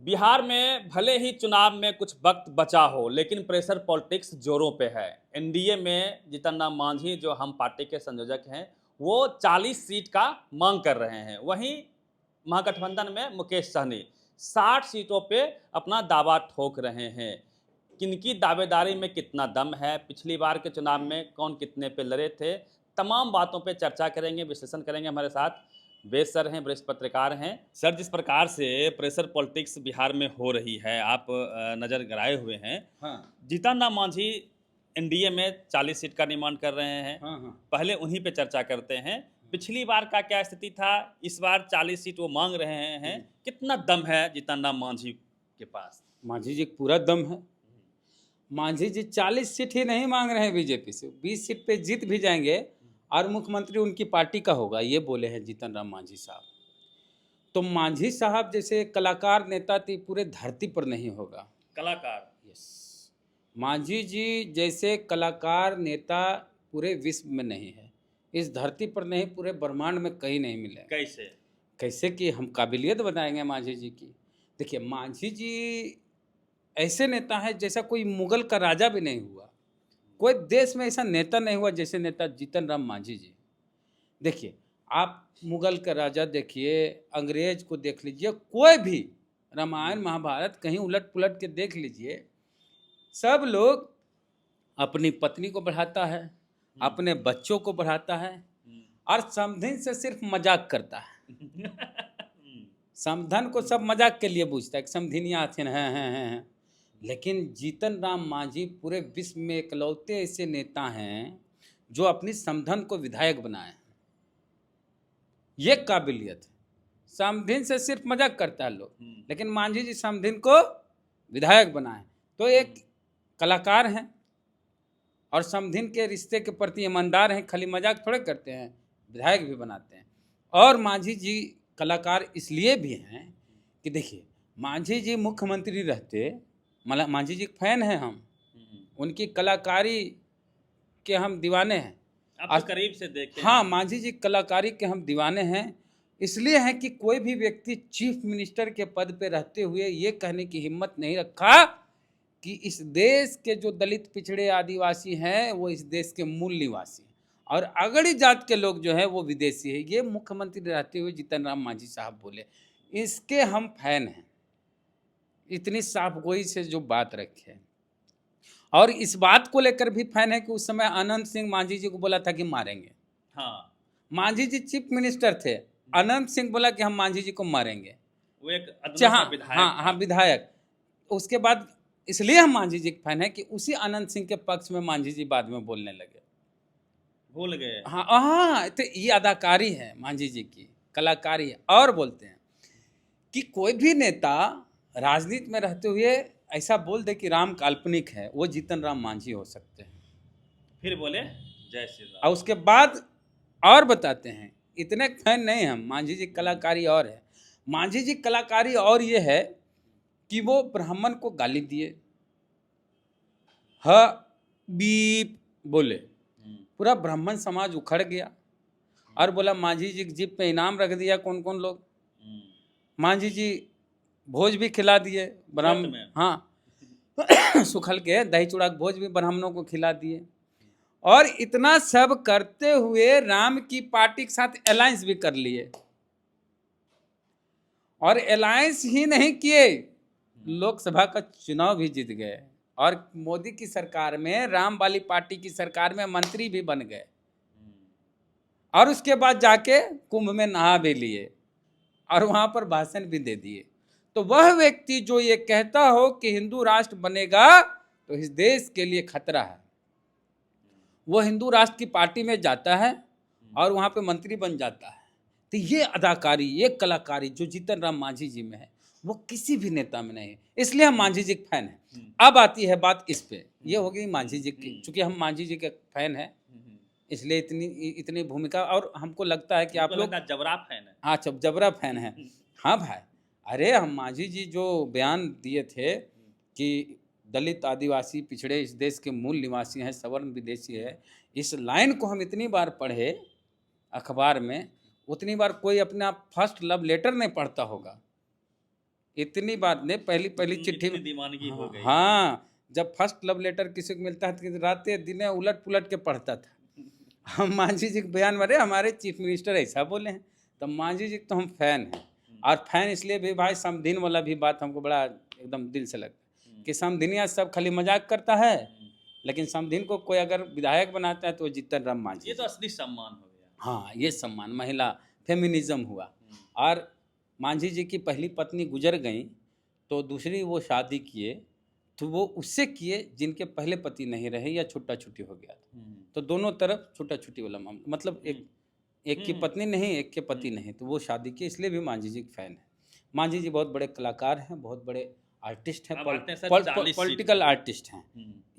बिहार में भले ही चुनाव में कुछ वक्त बचा हो, लेकिन प्रेशर पॉलिटिक्स जोरों पे है। एनडीए में जीतन राम मांझी जो हम पार्टी के संयोजक हैं, वो 40 सीट का मांग कर रहे हैं। वहीं महागठबंधन में मुकेश सहनी 60 सीटों पे अपना दावा ठोक रहे हैं। किनकी दावेदारी में कितना दम है, पिछली बार के चुनाव में कौन कितने पे लड़े थे, तमाम बातों पे चर्चा करेंगे, विश्लेषण करेंगे। हमारे साथ वेद सर हैं, वरिष्ठ पत्रकार हैं। सर, जिस प्रकार से प्रेशर पॉलिटिक्स बिहार में हो रही है, आप नज़र गड़ाए हुए हैं। हाँ जीतन राम मांझी एनडीए में 40 सीट का निर्माण कर रहे हैं। हाँ हाँ पहले उन्हीं पे चर्चा करते हैं। पिछली बार का क्या स्थिति था, इस बार 40 सीट वो मांग रहे हैं। कितना दम है जीतन राम मांझी के पास? मांझी जी पूरा दम है। मांझी जी 40 सीट ही नहीं मांग रहे हैं बीजेपी से, 20 सीट पे जीत भी जाएंगे और मुख्यमंत्री उनकी पार्टी का होगा, ये बोले हैं जीतन राम मांझी साहब। तो मांझी साहब जैसे कलाकार नेता थी पूरे धरती पर नहीं होगा। कलाकार? यस, मांझी जी जैसे कलाकार नेता पूरे विश्व में नहीं है, इस धरती पर नहीं, पूरे ब्रह्मांड में कहीं नहीं मिले। कैसे? कैसे कि हम काबिलियत बताएंगे मांझी जी की। देखिए, मांझी जी ऐसे नेता है जैसा कोई मुगल का राजा भी नहीं हुआ, कोई देश में ऐसा नेता नहीं हुआ जैसे नेता जीतन राम मांझी जी। देखिए, आप मुगल का राजा देखिए, अंग्रेज को देख लीजिए, कोई भी रामायण महाभारत कहीं उलट पुलट के देख लीजिए, सब लोग अपनी पत्नी को बढ़ाता है, अपने बच्चों को बढ़ाता है और समधिन से सिर्फ मजाक करता है। समधन को सब मजाक के लिए पूछता है कि समधिनियाँ आते हैं। लेकिन जीतन राम मांझी पूरे विश्व में इकलौते ऐसे नेता हैं जो अपनी समधन को विधायक बनाए हैं। ये काबिलियत है। समधिन से सिर्फ मजाक करता है लोग, लेकिन मांझी जी समधिन को विधायक बनाए। तो एक कलाकार हैं और समधिन के रिश्ते के प्रति ईमानदार हैं, खाली मजाक थोड़े करते हैं, विधायक भी बनाते हैं। और मांझी जी कलाकार इसलिए भी हैं कि देखिए, मांझी जी मुख्यमंत्री रहते, मतलब मांझी जी फैन हैं हम, उनकी कलाकारी के हम दीवाने हैं। आप तो करीब से देखे हाँ, हैं। मांझी जी कलाकारी के हम दीवाने हैं। इसलिए हैं कि कोई भी व्यक्ति चीफ मिनिस्टर के पद पे रहते हुए ये कहने की हिम्मत नहीं रखा कि इस देश के जो दलित पिछड़े आदिवासी हैं वो इस देश के मूल निवासी हैं और अगड़ी जात के लोग जो हैं वो विदेशी है। ये मुख्यमंत्री रहते हुए जीतन राम मांझी साहब बोले, इसके हम फैन हैं। इतनी साफगोई से जो बात रखे, और इस बात को लेकर भी फैन है कि उस समय अनंत सिंह मांझी जी को बोला था कि मारेंगे। हाँ, मांझी जी चीफ मिनिस्टर थे, अनंत सिंह बोला कि हम मांझी जी को मारेंगे। वो एक अदना सा विधायक हाँ हाँ, विधायक। उसके बाद इसलिए हम मांझी जी के फैन है कि उसी अनंत सिंह के पक्ष में मांझी जी बाद में बोलने लगे। भूल गए। हाँ हाँ, तो ये अदाकारी है मांझी जी की, कलाकारी है। और बोलते हैं कि कोई भी नेता राजनीति में रहते हुए ऐसा बोल दे कि राम काल्पनिक है, वो जीतन राम मांझी हो सकते हैं। फिर बोले जय श्री राम। और उसके बाद और बताते हैं, इतने फैन नहीं हम, मांझी जी कलाकारी और है। मांझी जी कलाकारी और ये है कि वो ब्राह्मण को गाली दिए, ह बीप बोले, पूरा ब्राह्मण समाज उखड़ गया और बोला मांझी जी की जीप पे इनाम रख दिया कौन कौन लोग। मांझी जी भोज भी खिला दिए ब्राह्मण, हाँ सुखल के दही चूड़ा भोज भी ब्राह्मणों को खिला दिए। और इतना सब करते हुए राम की पार्टी के साथ अलायंस भी कर लिए, और अलायंस ही नहीं किए, लोकसभा का चुनाव भी जीत गए और मोदी की सरकार में, राम वाली पार्टी की सरकार में मंत्री भी बन गए। और उसके बाद जाके कुंभ में नहा भी लिए और वहां पर भाषण भी दे दिए। तो वह व्यक्ति जो ये कहता हो कि हिंदू राष्ट्र बनेगा तो इस देश के लिए खतरा है, वो हिंदू राष्ट्र की पार्टी में जाता है और वहाँ पे मंत्री बन जाता है। तो ये अदाकारी, ये कलाकारी जो जीतन राम मांझी जी में है वो किसी भी नेता में नहीं है। इसलिए हम मांझी जी के फैन हैं। अब आती है बात इस पे, ये हो गई मांझी जी की। चूंकि हम मांझी जी के फैन हैं इसलिए इतनी भूमिका, और हमको लगता है कि आप लोग जबरा फैन है। हाँ, जबरा फैन है। हाँ भाई, अरे हम मांझी जी जो बयान दिए थे कि दलित आदिवासी पिछड़े इस देश के मूल निवासी हैं, सवर्ण विदेशी है, इस लाइन को हम इतनी बार पढ़े अखबार में, उतनी बार कोई अपना फर्स्ट लव लेटर नहीं पढ़ता होगा। इतनी बात नहीं, पहली पहली चिट्ठी इतनी दीवानगी हो गई। हाँ, जब फर्स्ट लव लेटर किसी को मिलता था कि रातें दिने उलट पुलट के पढ़ता था। हम मांझी जी के बयान में, अरे हमारे चीफ मिनिस्टर ऐसा बोले हैं, तो मांझी जी के तो हम फैन हैं। और फैन इसलिए भी भाई, समधिन वाला भी बात हमको बड़ा एकदम दिल से लगता है कि समधिनिया सब खाली मजाक करता है, लेकिन समधिन को कोई अगर विधायक बनाता है तो जीतन राम मांझी। ये तो असली सम्मान हो गया। हाँ, ये सम्मान, महिला फेमिनिज्म हुआ। और मांझी जी की पहली पत्नी गुजर गई तो दूसरी वो शादी किए, तो वो उससे किए जिनके पहले पति नहीं रहे या छुट्टा छुट्टी हो गया था। तो दोनों तरफ छुट्टा छुट्टी वाला मामला, मतलब एक की पत्नी नहीं, एक के पति नहीं, तो वो शादी की, इसलिए भी मांझी जी फैन है। मांझी जी बहुत बड़े कलाकार हैं, बहुत बड़े आर्टिस्ट हैं, पॉलिटिकल आर्टिस्ट हैं।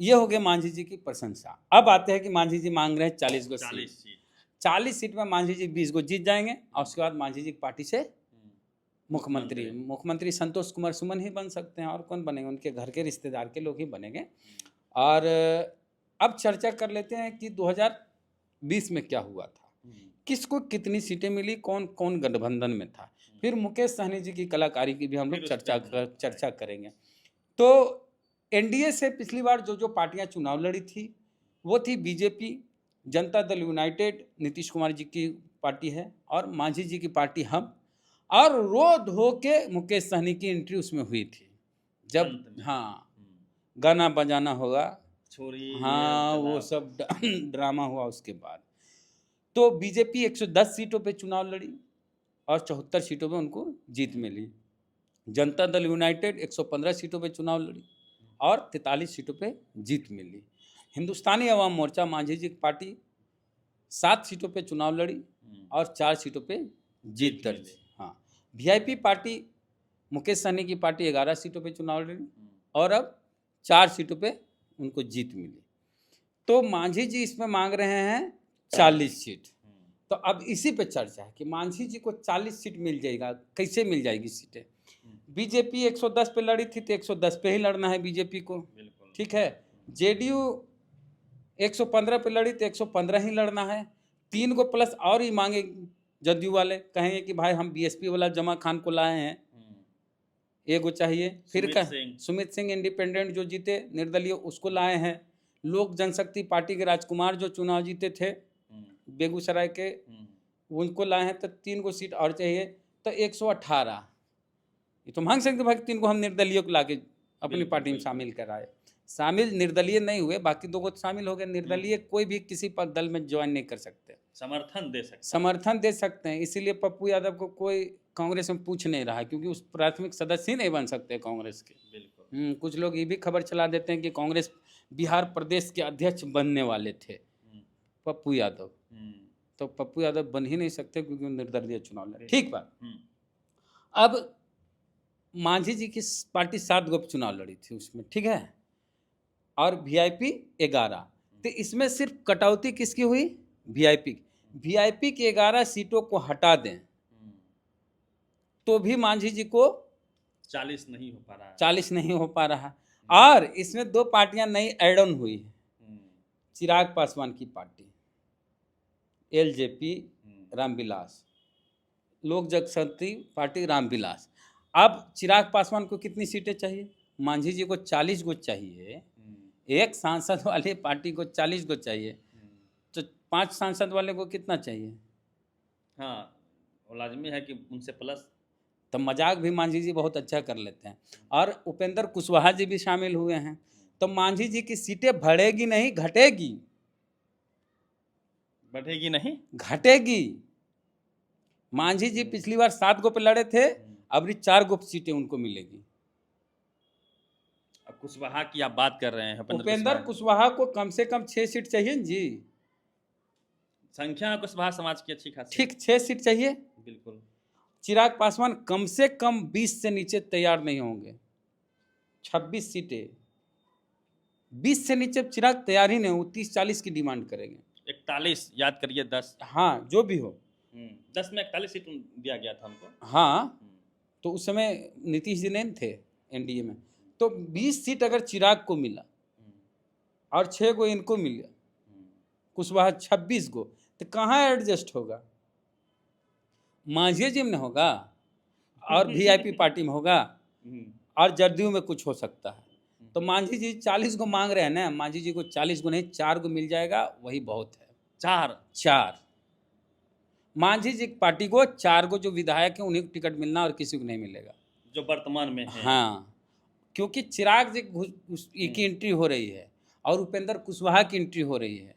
ये हो गए मांझी जी की प्रशंसा। अब आते हैं कि मांझी जी मांग रहे हैं 40 गो सीट। 40 सीट में मांझी जी 20 गो जीत जाएंगे और उसके बाद मांझी जी की पार्टी से मुख्यमंत्री संतोष कुमार सुमन ही बन सकते हैं, और कौन बनेंगे, उनके घर के रिश्तेदार के लोग ही बनेंगे। और अब चर्चा कर लेते हैं कि 2020 में क्या हुआ था, किसको कितनी सीटें मिली, कौन कौन गठबंधन में था। फिर मुकेश सहनी जी की कलाकारी की भी हम लोग चर्चा करेंगे। तो एनडीए से पिछली बार जो पार्टियां चुनाव लड़ी थी वो थी बीजेपी, जनता दल यूनाइटेड नीतीश कुमार जी की पार्टी है, और मांझी जी की पार्टी हम, और रो धो के मुकेश सहनी की एंट्री उसमें हुई थी। जब हाँ गाना बजाना होगा, छोरी, हाँ वो सब ड्रामा हुआ उसके बाद। तो बीजेपी 110 सीटों पे चुनाव लड़ी और 74 सीटों पे उनको जीत मिली। जनता दल यूनाइटेड 115 सीटों पे चुनाव लड़ी और 43 सीटों पे जीत मिली। हिंदुस्तानी अवाम मोर्चा मांझी जी की पार्टी 7 सीटों पे चुनाव लड़ी और 4 सीटों पे जीत दर्ज। हाँ, वीआईपी पार्टी मुकेश सहनी की पार्टी 11 सीटों पे चुनाव लड़ी और अब 4 सीटों पे उनको जीत मिली। तो मांझी जी इसमें मांग रहे हैं 40 सीट। तो अब इसी पे चर्चा है कि मांझी जी को 40 सीट मिल जाएगा, कैसे मिल जाएगी सीटें। बीजेपी 110 पे लड़ी थी तो 110 पे ही लड़ना है बीजेपी को, ठीक है। जेडीयू 115 पे लड़ी तो 115 ही लड़ना है। 3 को प्लस और ही मांगे जदयू वाले, कहेंगे कि भाई हम बीएसपी वाला जमा खान को लाए हैं, एगो चाहिए। फिर सुमित सिंह इंडिपेंडेंट जो जीते निर्दलीय, उसको लाए हैं। लोक जनशक्ति पार्टी के राजकुमार जो चुनाव जीते थे बेगूसराय के, उनको लाए हैं। तो 3 को सीट और चाहिए, तो 118। ये तो मांग सकते भाई 3 को हम निर्दलीय को लाके अपनी पार्टी में शामिल कराए। शामिल निर्दलीय नहीं हुए, बाकी 2 को शामिल हो गए। निर्दलीय कोई भी किसी पर दल में ज्वाइन नहीं कर सकते, समर्थन दे सकते हैं। इसीलिए पप्पू यादव को कोई कांग्रेस में पूछ नहीं रहा है, क्योंकि उस प्राथमिक सदस्य ही नहीं बन सकते कांग्रेस के। कुछ लोग ये भी खबर चला देते हैं कि कांग्रेस बिहार प्रदेश के अध्यक्ष बनने वाले थे पप्पू यादव। तो पप्पू यादव बन ही नहीं सकते क्योंकि वो निर्दलीय चुनाव लड़े। ठीक बात। अब मांझी जी की पार्टी 7 गो चुनाव लड़ी थी उसमें, ठीक है, और वीआईपी 11। तो इसमें सिर्फ कटौती किसकी हुई? वीआईपी की 11 सीटों को हटा दें तो भी मांझी जी को 40 नहीं हो पा रहा। और इसमें 2 पार्टियां नई ऐड ऑन हुई है। चिराग पासवान की पार्टी एलजेपी रामविलास, लोक जनशक्ति पार्टी रामविलास। अब चिराग पासवान को कितनी सीटें चाहिए? मांझी जी को 40 गो चाहिए। एक सांसद वाले पार्टी को 40 गो चाहिए, तो 5 सांसद वाले को कितना चाहिए? हाँ, वो लाजमी है कि उनसे प्लस। तो मजाक भी मांझी जी बहुत अच्छा कर लेते हैं। और उपेंद्र कुशवाहा जी भी शामिल हुए हैं। तो मांझी जी की सीटें बढ़ेगी नहीं, घटेगी? बढ़ेगी नहीं, घटेगी। मांझी जी पिछली बार 7 गो पे लड़े थे, अब 4 गो सीटें उनको मिलेगी। अब कुशवाहा की आप बात कर रहे हैं, उपेंद्र कुशवाहा को कम से कम 6 सीट चाहिए जी। संख्या कुशवाहा समाज की अच्छी खासी, ठीक, 6 सीट चाहिए बिल्कुल। चिराग पासवान कम से कम 20 से नीचे तैयार नहीं होंगे। 26 सीटें, 20 से नीचे चिराग तैयार ही नहीं हो, 30-40 की डिमांड करेंगे। 41 याद करिए, 10, हाँ जो भी हो। 10 में 41 सीट दिया गया था हमको। हाँ, तो उस समय नीतीश जी नहीं थे एनडीए में। तो 20 सीट अगर चिराग को मिला और 6 गो इनको मिला, कुशवाहा 26 गो, तो कहाँ एडजस्ट होगा? मांझी जी में होगा और वीआईपी पार्टी में होगा। और जदयू में कुछ हो सकता है। तो मांझी जी 40 को मांग रहे हैं ना, मांझी जी को 40 को नहीं 4 को मिल जाएगा, वही बहुत है। 4 मांझी जी की पार्टी को 4 को जो विधायक है उन्हीं को टिकट मिलना और किसी को नहीं मिलेगा, जो वर्तमान में है। हाँ, क्योंकि चिराग जी की एंट्री हो रही है और उपेंद्र कुशवाहा की एंट्री हो रही है,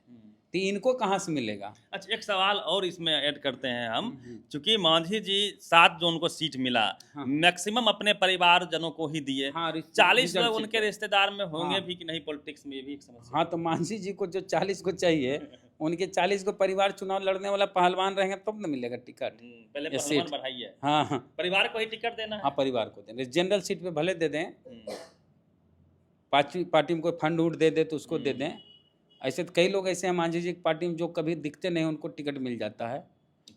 तो इनको कहाँ से मिलेगा। अच्छा, एक सवाल और इसमें ऐड करते हैं हम, चूंकि मांझी जी 7 जो उनको सीट मिला, हाँ। मैक्सिमम अपने परिवारजनों को ही दिए। हाँ, 40 रिजर्व लोग सीट उनके है। रिश्तेदार में होंगे हाँ। भी कि नहीं, पॉलिटिक्स में ये भी एक समस्या। हाँ, तो मांझी जी को जो 40 को चाहिए, उनके 40 को परिवार चुनाव लड़ने वाला पहलवान रहेंगे तब न मिलेगा टिकट। पहले ये पहलवान सीट। बढ़ाइए, हाँ हाँ परिवार को ही टिकट देना है। हाँ, परिवार को दें, जनरल सीट पे भले दे दें, पार्टी में कोई फंड उंड दे दे तो उसको दे दें। ऐसे तो कई लोग ऐसे हैं मांझी जी की पार्टी में जो कभी दिखते नहीं, उनको टिकट मिल जाता है,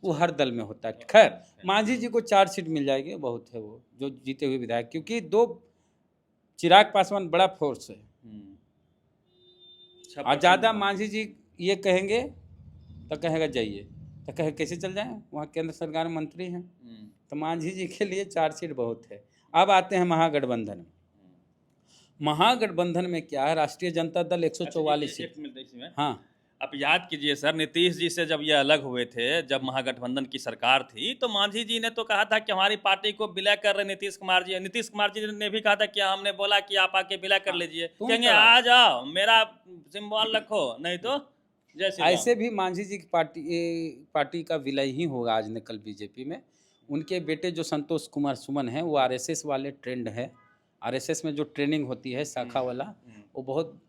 वो हर दल में होता है। खैर, मांझी जी को 4 सीट मिल जाएगी, बहुत है वो जो जीते हुए विधायक, क्योंकि 2 चिराग पासवान बड़ा फोर्स है। और ज़्यादा मांझी जी ये कहेंगे तो कहेगा जाइए, तो कहे कैसे चल जाएं, वहाँ केंद्र सरकार में मंत्री हैं। तो मांझी जी के लिए 4 सीट बहुत है। अब आते हैं महागठबंधन में। महागठबंधन में क्या है, राष्ट्रीय जनता दल 144 सीट। हाँ, आप याद कीजिए सर, नीतीश जी से जब ये अलग हुए थे, जब महागठबंधन की सरकार थी, तो मांझी जी ने तो कहा था कि हमारी पार्टी को विलय कर रहे नीतीश कुमार जी। नीतीश कुमार जी ने भी कहा था कि हमने बोला कि आप आके विलय कर लीजिए, कहेंगे आ जाओ, मेरा सिंबल रखो, नहीं तो जैसे। ऐसे भी मांझी जी की पार्टी का विलय ही होगा आज न कल बीजेपी में। उनके बेटे जो संतोष कुमार सुमन हैं, वो आरएसएस वाले ट्रेंड है। आरएसएस में जो ट्रेनिंग होती है शाखा वाला, वो बहुत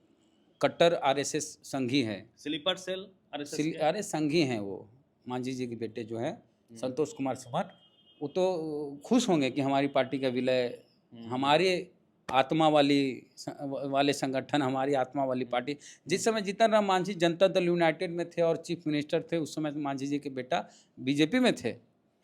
कट्टर आरएसएस संघी है। स्लीपर सेल अरे संघी हैं वो। मांझी जी के बेटे जो है संतोष कुमार सुमन, वो तो खुश होंगे कि हमारी पार्टी का विलय, हमारे आत्मा वाले संगठन, हमारी आत्मा वाली पार्टी। जिस समय जीतन राम मांझी जनता दल यूनाइटेड में थे और चीफ मिनिस्टर थे, उस समय मांझी जी के बेटा बीजेपी में थे।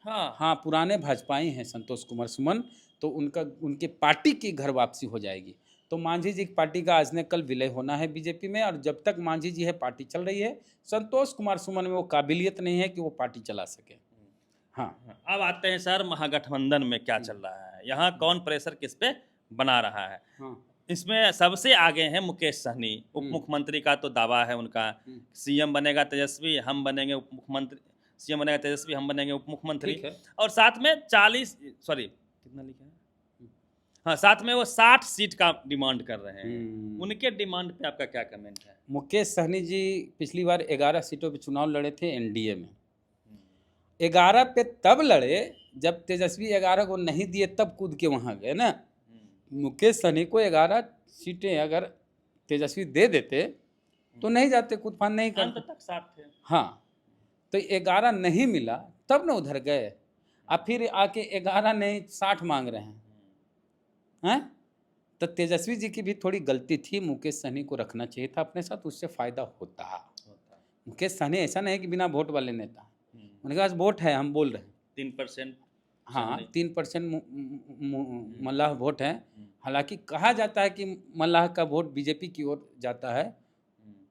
हाँ, पुराने भाजपाई हैं संतोष कुमार सुमन, तो उनके पार्टी की घर वापसी हो जाएगी। तो मांझी जी की पार्टी का आज ने कल विलय होना है बीजेपी में, और जब तक मांझी जी है पार्टी चल रही है। संतोष कुमार सुमन में वो काबिलियत नहीं है कि वो पार्टी चला सके। हाँ, अब आते हैं सर महागठबंधन में क्या चल रहा है, यहाँ कौन प्रेशर किस पे बना रहा है। हाँ, इसमें सबसे आगे हैं मुकेश सहनी, उप मुख्यमंत्री का तो दावा है उनका। सीएम बनेगा तेजस्वी, हम बनेंगे उप मुख्यमंत्री। सीएम बनेगा तेजस्वी, हम बनेंगे उप मुख्यमंत्री। और साथ में 40 सॉरी कितना लिखा है, हाँ, साथ में वो 60 सीट का डिमांड कर रहे हैं। उनके डिमांड पे आपका क्या कमेंट है। मुकेश सहनी जी पिछली बार 11 सीटों पे चुनाव लड़े थे एनडीए में। 11 पे तब लड़े जब तेजस्वी 11 को नहीं दिए, तब कूद के वहाँ गए ना। मुकेश सहनी को 11 सीटें अगर तेजस्वी दे देते तो नहीं जाते, कूद फान नहीं करते। अंत तक साथ थे। हाँ, तो 11 नहीं मिला तब ना उधर गए, अब फिर आके 11 नहीं 60 मांग रहे हैं। तो तेजस्वी जी की भी थोड़ी गलती थी, मुकेश सहनी को रखना चाहिए था अपने साथ, उससे फायदा होता। मुकेश सहनी ऐसा नहीं कि बिना वोट वाले नेता, उनके पास वोट है, हम बोल रहे हैं 3%। हाँ, 3% मल्लाह वोट है। हालांकि कहा जाता है कि मल्लाह का वोट बीजेपी की ओर जाता है,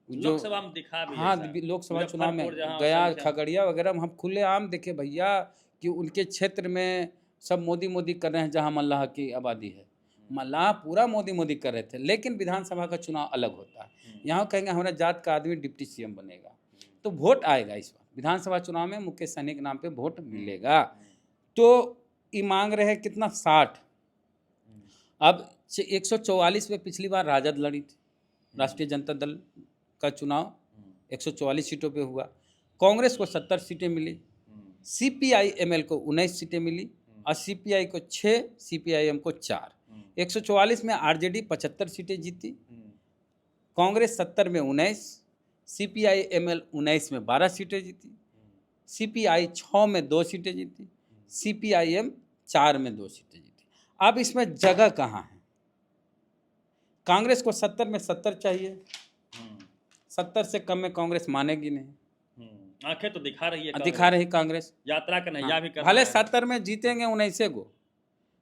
जो लोकसभा में दिखा भी। हाँ, लोकसभा चुनाव में गया, खगड़िया वगैरह में हम खुलेआम देखे भैया कि उनके क्षेत्र में सब मोदी मोदी कर रहे हैं, जहाँ मल्लाह की आबादी है। मल्लाह पूरा मोदी मोदी कर रहे थे, लेकिन विधानसभा का चुनाव अलग होता है। यहाँ कहेंगे हमारा जात का आदमी डिप्टी सीएम बनेगा, तो वोट आएगा। इस बार विधानसभा चुनाव में मुकेश सहनी के नाम पे वोट मिलेगा। तो ये मांग रहे हैं कितना, 60। अब 144 में पिछली बार राजद लड़ी थी, राष्ट्रीय जनता दल का चुनाव 144 सीटों पे हुआ। कांग्रेस को 70 सीटें मिली, CPI-ML को 19 सीटें मिली, और CPI को 6, CPI-M को 4। 144 में आरजेडी 75 सीटें जीती, कांग्रेस 70 में 19, CPI-ML 19 में 12 सीटें जीती, CPI 6 में 2 सीटें जीती, CPI-M 4 में 2 सीटें जीती। अब इसमें जगह कहाँ है। कांग्रेस को 70 में 70 चाहिए, 70 से कम में कांग्रेस मानेगी नहीं। आंखें तो दिखा रही है, दिखा रही कांग्रेस, यात्रा का नैया भी कर भले 70 में जीतेंगे 19 को,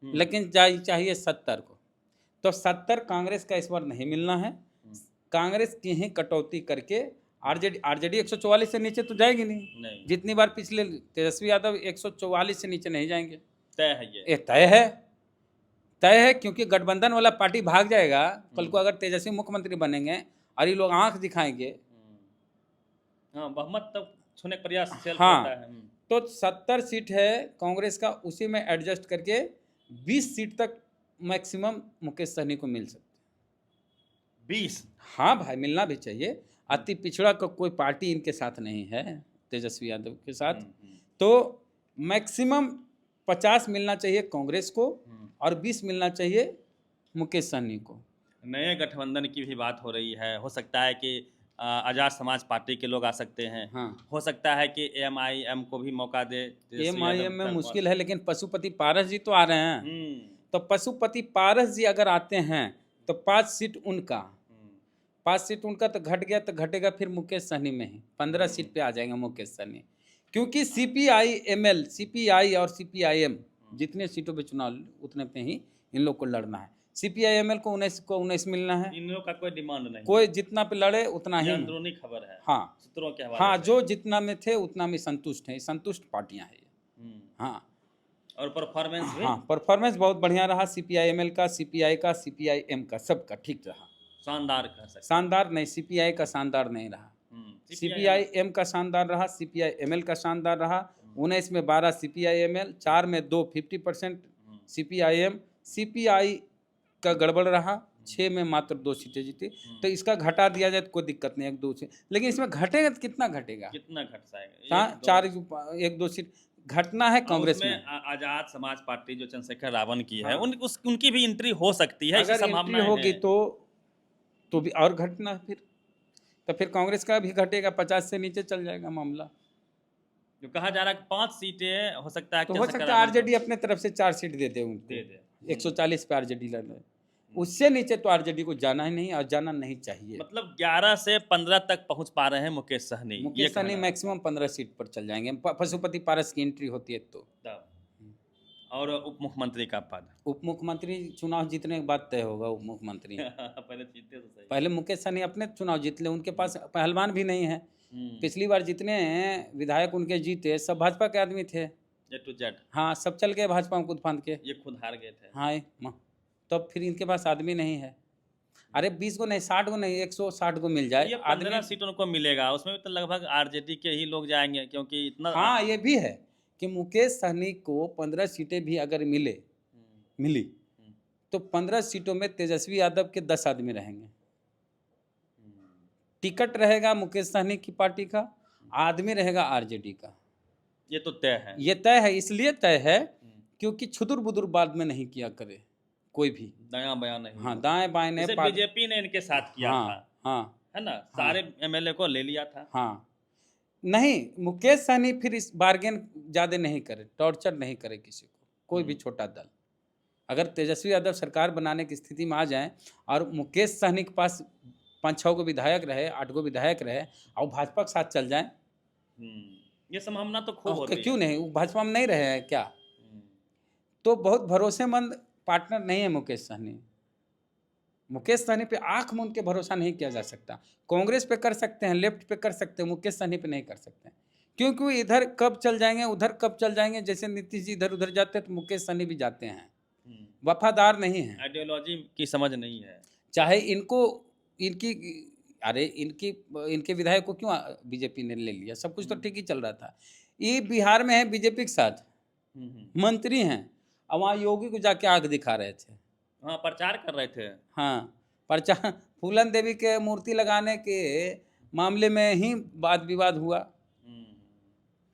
लेकिन चाहिए 70 को। तो 70 कांग्रेस का इस बार नहीं मिलना है। कांग्रेस की ही कटौती करके आरजेडी 144 से नीचे तो जाएगी नहीं। जितनी बार पिछले तेजस्वी यादव 144 से नीचे नहीं जाएंगे, तय है, ये तय है। तय है, क्योंकि गठबंधन वाला पार्टी भाग जाएगा कल को, अगर तेजस्वी मुख्यमंत्री बनेंगे और ये लोग आंख दिखाएंगे। हाँ, बहुमत तक छूने का प्रयास सेल्फ हाँ। होता है। तो 70 सीट है कांग्रेस का, उसी में एडजस्ट करके 20 सीट तक मैक्सिमम मुकेश सहनी को मिल सकती है। 20? हाँ भाई, मिलना भी चाहिए। अति पिछड़ा का कोई पार्टी इनके साथ नहीं है तेजस्वी यादव के साथ, तो मैक्सिमम 50 मिलना चाहिए कांग्रेस को और 20 मिलना चाहिए मुकेश सहनी को। नए गठबंधन की भी बात हो रही है, हो सकता है कि आज़ाद समाज पार्टी के लोग आ सकते हैं। हाँ, हो सकता है कि एमआईएम को भी मौका दे। एमआईएम में मुश्किल है, लेकिन पशुपति पारस जी तो आ रहे हैं। तो पशुपति पारस जी अगर आते हैं तो 5 सीट उनका, 5 सीट उनका तो घट गया, तो घटेगा फिर मुकेश सहनी में ही 15 सीट पे आ जाएगा मुकेश सहनी। क्योंकि सीपीआई और सीपीआईएम जितने सीटों पे चुनाव उतने पे ही इन लोग को लड़ना है। सीपीआईएमएल को 19 मिलना है। इन लोगों का कोई डिमांड नहीं, कोई जितना पे लड़े उतना ही। अंदरूनी खबर है। हाँ, सूत्रों के हवाले हाँ, से। जो जितना में थे उतना में संतुष्ट है, संतुष्ट पार्टियां हैं ये। हाँ, और परफॉर्मेंस भी? हाँ, परफॉर्मेंस बहुत बढ़िया रहा सीपीआईएमएल का, सीपीआई का, सीपीआईएम का, सबका ठीक रहा। शानदार कह सकते हैं। शानदार नहीं, सीपीआई का शानदार नहीं रहा, सीपीआईएम का शानदार रहा, सीपीआईएमएल का शानदार रहा। 19 में 12 सीपीआईएमएल, 4 में 2 50% सीपीआईएम, सीपीआई का गड़बड़ रहा, 6 में मात्र 2 सीटें जीती। तो इसका घटा दिया जाए तो कोई दिक्कत नहीं, 1-2 से, लेकिन इसमें घटेगा तो कितना घटेगा? कितना घट जाएगा? हाँ, 1-2 सीट घटना है कांग्रेस में। आजाद समाज पार्टी जो चंद्रशेखर रावण की है, उनकी भी एंट्री हो सकती है, अगर एंट्री होगी तो भी और घटना है फिर, तो फिर कांग्रेस का भी घटेगा, 50 से नीचे चल जाएगा मामला। जो कहा जा रहा है 5 सीटें हो सकता है, तो हो सकता है आरजेडी अपने तरफ से 4 सीट दे दे उनको, 140 पे आरजेडी लड़ रहे, उससे नीचे तो आरजेडी को जाना ही नहीं और जाना नहीं चाहिए। मतलब 11 से 15 तक पहुंच पा रहे हैं मुकेश सहनी। मुकेश सहनी मैक्सिमम 15 सीट पर चल जाएंगे, पशुपति पारस की एंट्री होती है तो। और उप मुख्यमंत्री का पद? उप मुख्यमंत्री चुनाव जीतने के बाद तय होगा उप मुख्यमंत्री। पहले जीते तो सही। पहले मुकेश सहनी अपने चुनाव जीत ले, उनके पास पहलवान भी नहीं है। पिछली बार जितने विधायक उनके जीते सब भाजपा के आदमी थे, A to Z। हाँ, सब चल गए भाजपा में कूद फांद के, ये खुद हार गए थे। हाँ, तब फिर इनके पास आदमी नहीं है। अरे 20 को नहीं, 60 को नहीं, 160 को मिल जाए ये 15 सीट उनको मिलेगा, उसमें भी तो लगभग आरजेडी के ही लोग जाएंगे, क्योंकि इतना। हाँ, ये भी है कि मुकेश सहनी को 15 सीटें भी अगर मिली तो 15 सीटों में तेजस्वी यादव के 10 आदमी रहेंगे। टिकट रहेगा मुकेश सहनी की पार्टी का, आदमी रहेगा आरजेडी का। ये तो तय है। ये तय है, इसलिए तय है क्योंकि छुदुर बुदुर बाद में नहीं किया करे कोई भी, दायां बायां नहीं। हाँ, दाएं बाएं ने बीजेपी ने इनके साथ किया हाँ, था, हाँ, है ना, सारे एमएलए को ले लिया था। हाँ, नहीं, मुकेश सहनी फिर इस बार्गेन ज़्यादा नहीं करे, टॉर्चर नहीं करे किसी को, कोई भी छोटा दल। अगर तेजस्वी यादव सरकार बनाने की स्थिति में आ जाए और मुकेश सहनी के पास 5-6 को विधायक रहे, 8 को विधायक रहे और भाजपा के साथ चल जाए, ये संभावना तो खूब होती है। क्यों नहीं, वो भाजपा में नहीं रहे हैं क्या? तो बहुत भरोसेमंद पार्टनर नहीं है मुकेश सहनी। मुकेश सहनी पे आंख मूंद के भरोसा नहीं किया जा सकता। कांग्रेस पे कर सकते हैं, लेफ्ट पे कर सकते हैं, मुकेश सहनी पे नहीं कर सकते, क्योंकि वो इधर कब चल जाएंगे उधर कब चल जाएंगे। जैसे नीतीश जी इधर उधर जाते हैं तो मुकेश सहनी भी जाते हैं, वफादार नहीं है, आइडियोलॉजी की समझ नहीं है। चाहे इनके विधायक को क्यों बीजेपी ने ले लिया, सब कुछ तो ठीक ही चल रहा था। ये बिहार में है बीजेपी के साथ, मंत्री हैं, और वहाँ योगी को जाके आग दिखा रहे थे, हाँ, प्रचार कर रहे थे। हाँ, प्रचार, फूलन देवी के मूर्ति लगाने के मामले में ही वाद विवाद हुआ।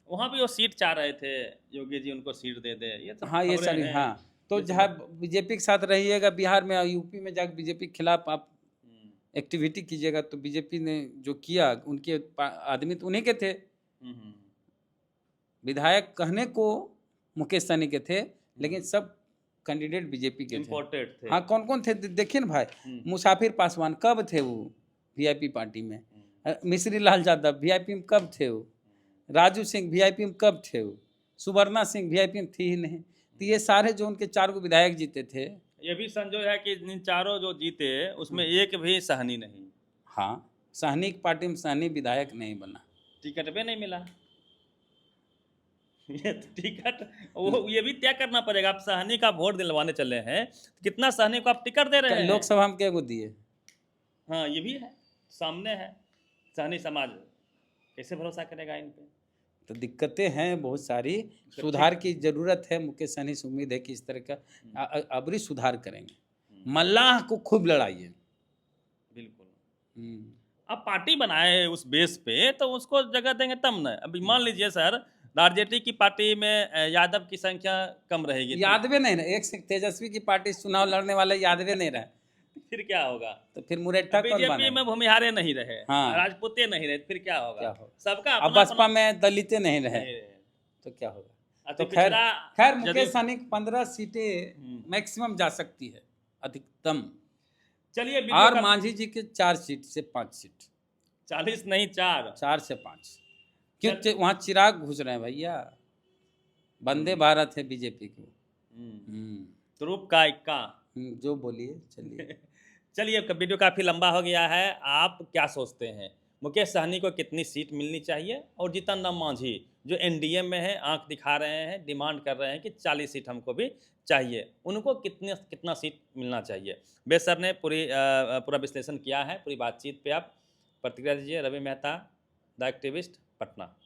वहाँ भी वो सीट चाह रहे थे, योगी जी उनको सीट दे दे, ये सब हाँ, ये सारी, हाँ, तो जहाँ बीजेपी के साथ रहिएगा बिहार में, यूपी में जाकर बीजेपी के खिलाफ आप एक्टिविटी कीजिएगा, तो बीजेपी ने जो किया, उनके आदमी तो उन्हीं के थे। विधायक कहने को मुकेश सहनी के थे, लेकिन सब कैंडिडेट बीजेपी के थे। हाँ, कौन कौन थे देखिए ना भाई, मुसाफिर पासवान कब थे वो वीआईपी पार्टी में, मिश्री लाल यादव वीआईपी में कब थे वो, राजू सिंह वीआईपी में कब थे वो, सुवर्णा सिंह वीआईपी में थी ही नहीं। तो ये सारे जो उनके 4 को विधायक जीते थे, ये भी संजोग है कि इन चारों जो जीते उसमें एक भी सहनी नहीं। हाँ, सहनी की पार्टी में सहनी विधायक नहीं बना, टिकट भी नहीं मिला। ये तो टिकट वो ये भी तय करना पड़ेगा। आप सहनी का वोट दिलवाने चले हैं, तो कितना सहनी को आप टिकट दे रहे हैं? लोकसभा में क्या को दिए? हाँ, ये भी है, सामने है। सहनी समाज कैसे भरोसा करेगा इन पे? तो दिक्कतें हैं बहुत सारी, सुधार की जरूरत है। मुकेश सहनी से उम्मीद है कि इस तरह का अबरी सुधार करेंगे। मल्लाह को खूब लड़ाइए। बिल्कुल। हम्म, अब पार्टी बनाए उस बेस पे तो उसको जगह देंगे तब न। अभी मान लीजिए सर, आरजेडी की पार्टी में यादव की संख्या कम रहेगी, यादवे नहीं रहे। एक से तेजस्वी की पार्टी से चुनाव लड़ने वाले यादवे नहीं रहे, तो फिर क्या होगा? तो फिर मुरेट्ठा कौन बीजेपी बनेगा? में भूमिहारे नहीं रहे, हाँ। राजपूते नहीं रहे, फिर क्या होगा? क्या होगा? सबका अब अपना बसपा में दलितें नहीं रहे, नहीं रहे। तो क्या होगा? अति तो खैर पिछड़ा खैर जदयू- मुकेश सहनी 15 सीटें मैक्सिमम जा सकती है, अधिकतम। चलिए वीडियो और का मांझी जी के 4 सीट से 5 सीट, 40 नहीं 4। 4 से 5, क्योंकि वहाँ चिराग घुस रहे हैं भैया। वंदे भारत है बीजेपी को। तुरुप का इक्का। जो बोलिए, चलिए। चलिए वीडियो काफ़ी लंबा हो गया है। आप क्या सोचते हैं, मुकेश सहनी को कितनी सीट मिलनी चाहिए? और जीतन राम मांझी जो एनडीए में है, आंख दिखा रहे हैं, डिमांड कर रहे हैं कि 40 सीट हमको भी चाहिए, उनको कितना सीट मिलना चाहिए? बेस सर ने पूरा विश्लेषण किया है। पूरी बातचीत पे आप प्रतिक्रिया दीजिए। Ravi Mehta, the activist, Patna.